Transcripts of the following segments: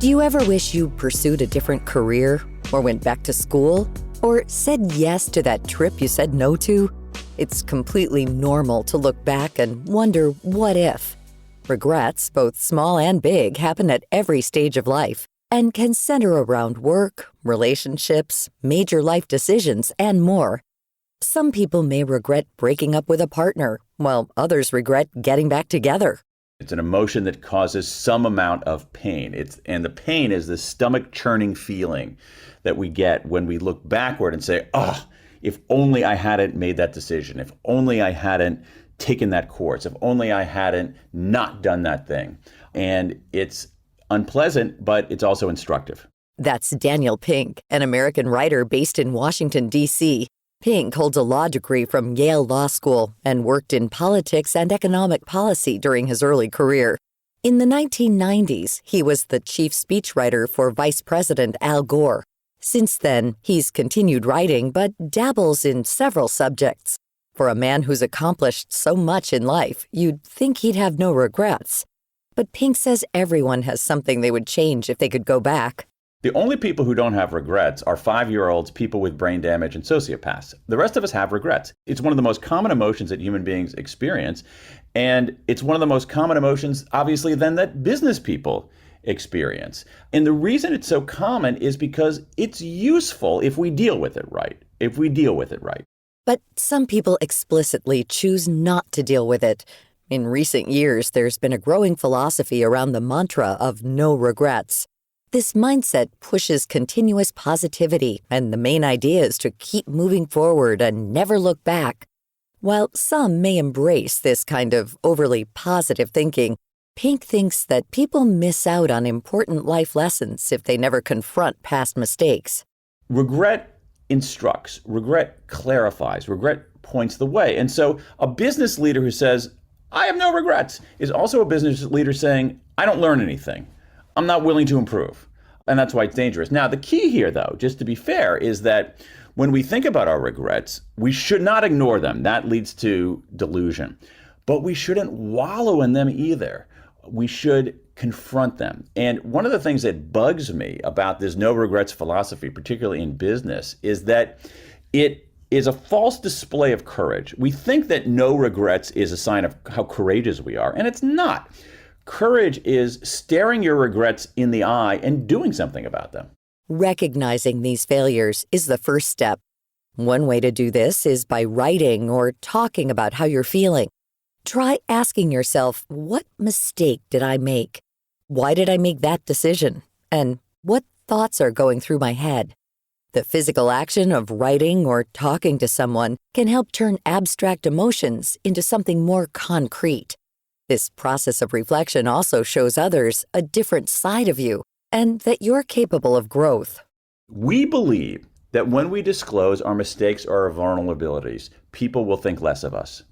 Do you ever wish you pursued a different career, or went back to school, or said yes to that trip you said no to? It's completely normal to look back and wonder what if. Regrets, both small and big, happen at every stage of life and can center around work, relationships, major life decisions, and more. Some people may regret breaking up with a partner, while others regret getting back together. It's an emotion that causes some amount of pain. And the pain is the stomach churning feeling that we get when we look backward and say, oh, if only I hadn't made that decision, if only I hadn't taken that course, if only I hadn't not done that thing. And it's unpleasant, but it's also instructive. That's Daniel Pink, an American writer based in Washington, D.C. Pink holds a law degree from Yale Law School and worked in politics and economic policy during his early career. In the 1990s, he was the chief speechwriter for Vice President Al Gore. Since then, he's continued writing but dabbles in several subjects. For a man who's accomplished so much in life, you'd think he'd have no regrets. But Pink says everyone has something they would change if they could go back. The only people who don't have regrets are 5-year-olds, people with brain damage, and sociopaths. The rest of us have regrets. It's one of the most common emotions that human beings experience. And it's one of the most common emotions, obviously, then that business people experience. And the reason it's so common is because it's useful if we deal with it right. But some people explicitly choose not to deal with it. In recent years, there's been a growing philosophy around the mantra of no regrets. This mindset pushes continuous positivity, and the main idea is to keep moving forward and never look back. While some may embrace this kind of overly positive thinking, Pink thinks that people miss out on important life lessons if they never confront past mistakes. Regret instructs, regret clarifies, regret points the way. And so a business leader who says, I have no regrets, is also a business leader saying, I don't learn anything. I'm not willing to improve. And that's why it's dangerous. Now, the key here, though, just to be fair, is that when we think about our regrets, we should not ignore them. That leads to delusion. But we shouldn't wallow in them either. We should confront them. And one of the things that bugs me about this no regrets philosophy, particularly in business, is that it is a false display of courage. We think that no regrets is a sign of how courageous we are, and it's not. Courage is staring your regrets in the eye and doing something about them. Recognizing these failures is the first step. One way to do this is by writing or talking about how you're feeling. Try asking yourself, what mistake did I make? Why did I make that decision? And what thoughts are going through my head? The physical action of writing or talking to someone can help turn abstract emotions into something more concrete. This process of reflection also shows others a different side of you and that you're capable of growth. We believe that when we disclose our mistakes or our vulnerabilities, people will think less of us.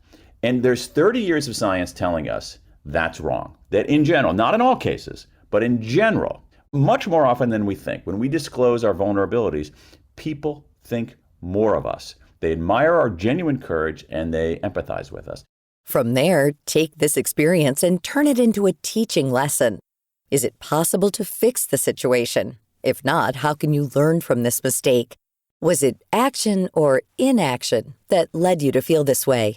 And there's 30 years of science telling us that's wrong. That in general, not in all cases, but in general, much more often than we think, when we disclose our vulnerabilities, people think more of us. They admire our genuine courage and they empathize with us. From there, take this experience and turn it into a teaching lesson. Is it possible to fix the situation? If not, how can you learn from this mistake? Was it action or inaction that led you to feel this way?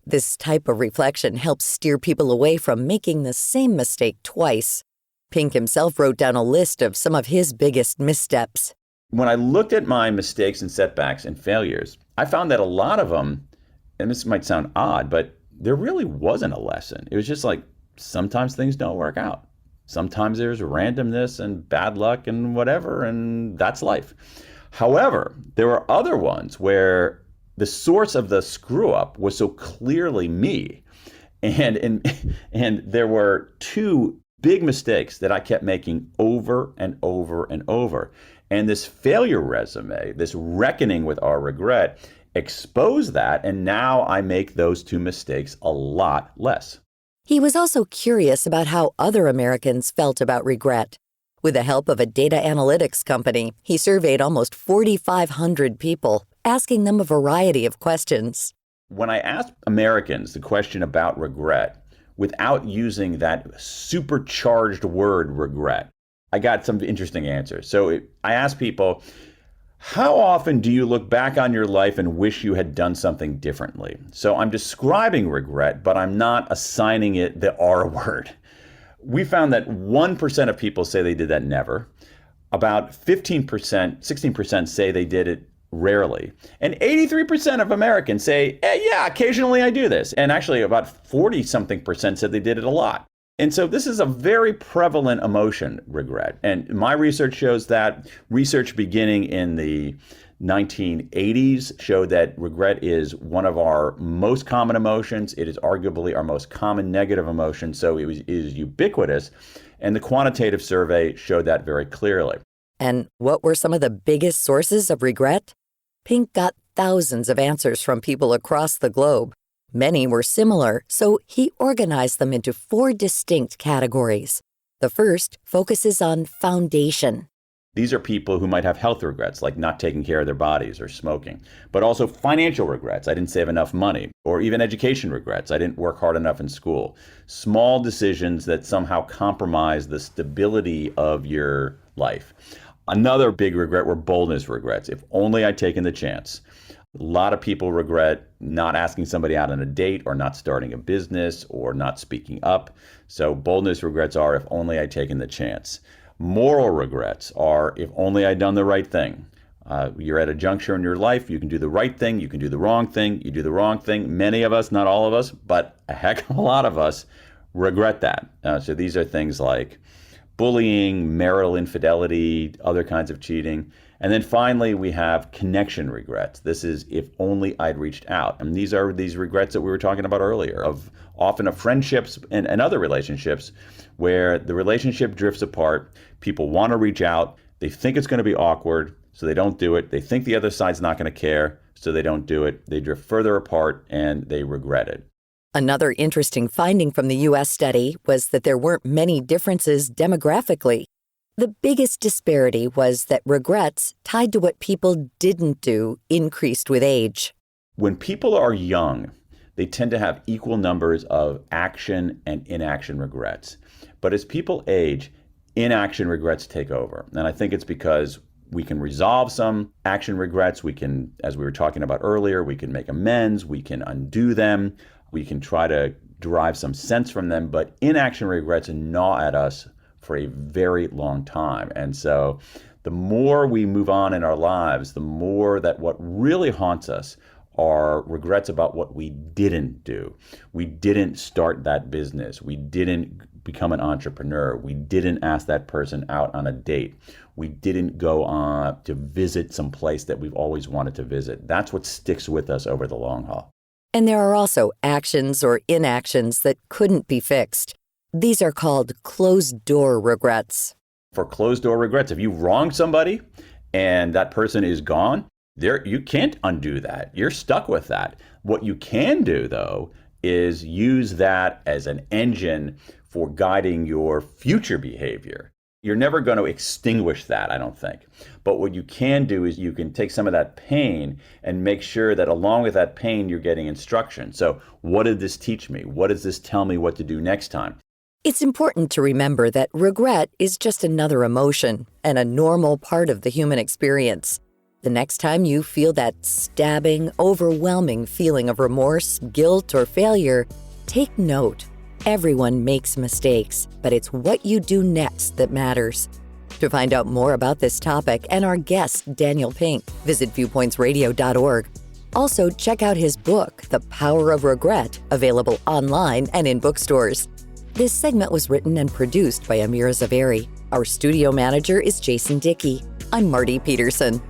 This type of reflection helps steer people away from making the same mistake twice. Pink himself wrote down a list of some of his biggest missteps. When I looked at my mistakes and setbacks and failures, I found that a lot of them, and this might sound odd, but there really wasn't a lesson. It was just like, sometimes things don't work out. Sometimes there's randomness and bad luck and whatever, and that's life. However, there were other ones where the source of the screw up was so clearly me. And there were two big mistakes that I kept making over and over and over. And this failure resume, this reckoning with our regret, exposed that, and now I make those two mistakes a lot less. He was also curious about how other Americans felt about regret. With the help of a data analytics company, he surveyed almost 4,500 people, asking them a variety of questions. When I asked Americans the question about regret, without using that supercharged word regret, I got some interesting answers. So I asked people, how often do you look back on your life and wish you had done something differently? So I'm describing regret, but I'm not assigning it the R word. We found that 1% of people say they did that never. About 15%, 16% say they did it rarely. And 83% of Americans say, yeah, occasionally I do this. And actually about 40-something% said they did it a lot. And so this is a very prevalent emotion, regret. And my research shows that research beginning in the 1980s showed that regret is one of our most common emotions. It is arguably our most common negative emotion, so it is ubiquitous. And the quantitative survey showed that very clearly. And what were some of the biggest sources of regret? Pink got thousands of answers from people across the globe. Many were similar, so he organized them into 4 distinct categories. The first focuses on foundation. These are people who might have health regrets, like not taking care of their bodies or smoking, but also financial regrets. I didn't save enough money, or even education regrets. I didn't work hard enough in school. Small decisions that somehow compromise the stability of your life. Another big regret were boldness regrets. If only I'd taken the chance. A lot of people regret not asking somebody out on a date or not starting a business or not speaking up. So boldness regrets are if only I'd taken the chance. Moral regrets are if only I'd done the right thing. You're at a juncture in your life, you can do the right thing, you can do the wrong thing, you do the wrong thing. Many of us, not all of us, but a heck of a lot of us regret that. So these are things like bullying, marital infidelity, other kinds of cheating. And then finally, we have connection regrets. This is if only I'd reached out. And these are these regrets that we were talking about earlier, of often of friendships and other relationships where the relationship drifts apart. People want to reach out. They think it's going to be awkward, so they don't do it. They think the other side's not going to care, so they don't do it. They drift further apart and they regret it. Another interesting finding from the U.S. study was that there weren't many differences demographically. The biggest disparity was that regrets tied to what people didn't do increased with age. When people are young, they tend to have equal numbers of action and inaction regrets. But as people age, inaction regrets take over. And I think it's because we can resolve some action regrets. We can, as we were talking about earlier, we can make amends, we can undo them, we can try to derive some sense from them. But inaction regrets gnaw at us for a very long time. And so the more we move on in our lives, the more that what really haunts us are regrets about what we didn't do. We didn't start that business. We didn't become an entrepreneur. We didn't ask that person out on a date. We didn't go on to visit some place that we've always wanted to visit. That's what sticks with us over the long haul. And there are also actions or inactions that couldn't be fixed. These are called closed-door regrets. For closed-door regrets, if you wronged somebody and that person is gone, you can't undo that. You're stuck with that. What you can do, though, is use that as an engine for guiding your future behavior. You're never going to extinguish that, I don't think. But what you can do is you can take some of that pain and make sure that along with that pain, you're getting instruction. So what did this teach me? What does this tell me what to do next time? It's important to remember that regret is just another emotion and a normal part of the human experience. The next time you feel that stabbing, overwhelming feeling of remorse, guilt, or failure, take note. Everyone makes mistakes, but it's what you do next that matters. To find out more about this topic and our guest, Daniel Pink, visit viewpointsradio.org. Also, check out his book, The Power of Regret, available online and in bookstores. This segment was written and produced by Amira Zaveri. Our studio manager is Jason Dickey. I'm Marty Peterson.